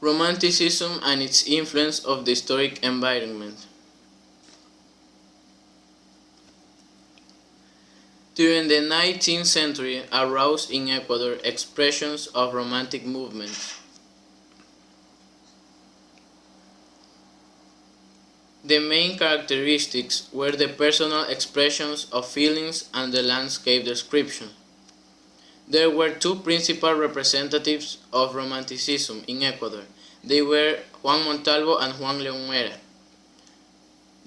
Romanticism and its influence of the historic environment. During the 19th century arose in Ecuador expressions of romantic movements. The main characteristics were the personal expressions of feelings and the landscape description. There were two principal representatives of Romanticism in Ecuador. They were Juan Montalvo and Juan León Mera.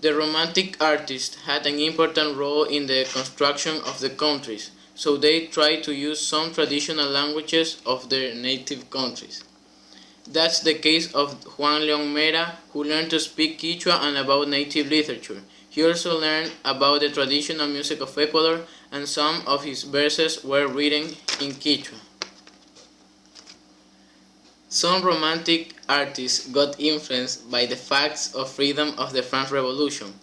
The Romantic artists had an important role in the construction of the countries, so they tried to use some traditional languages of their native countries. That's the case of Juan León Mera, who learned to speak Quechua and about native literature. He also learned about the traditional music of Ecuador, and some of his verses were written in Quechua. Some Romantic artists got influenced by the facts of freedom of the French Revolution.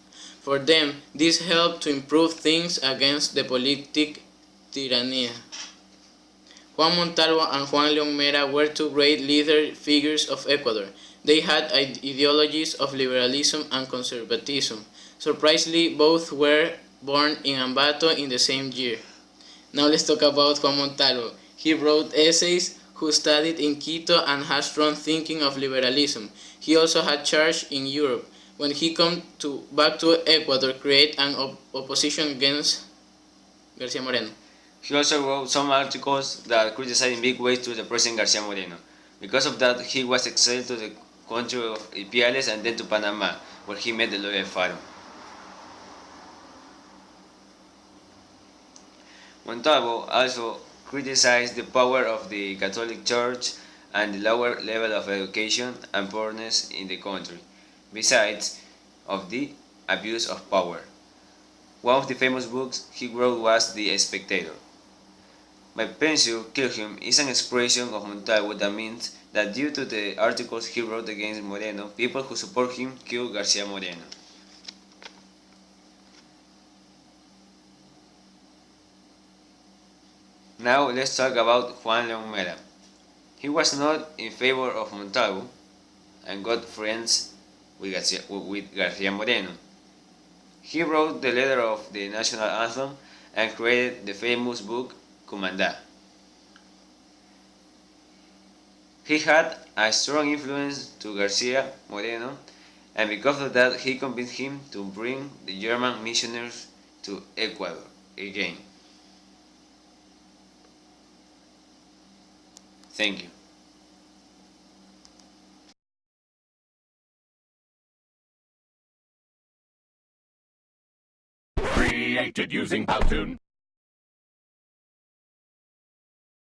For them, this helped to improve things against the politic tyranny. Juan Montalvo and Juan León Mera were two great leader figures of Ecuador. They had ideologies of liberalism and conservatism. Surprisingly, both were born in Ambato in the same year. Now let's talk about Juan Montalvo. He wrote essays, who studied in Quito and had strong thinking of liberalism. He also had charge in Europe. When he came back to Ecuador, create an opposition against García Moreno. He also wrote some articles that criticized in big ways to the President García Moreno. Because of that, he was exiled to the country of Ipiales and then to Panama, where he met the lawyer Faro. Montalvo also criticized the power of the Catholic Church and the lower level of education and poorness in the country, besides of the abuse of power. One of the famous books he wrote was The Spectator. My pensio kill him is an expression of Montalvo that means that due to the articles he wrote against Moreno, people who support him kill García Moreno. Now let's talk about Juan León Mera. He was not in favor of Montalvo and got friends with García Moreno. He wrote the letter of the national anthem and created the famous book Cumandá. He had a strong influence to García Moreno, and because of that he convinced him to bring the German missionaries to Ecuador again. Thank you. Created using Powtoon.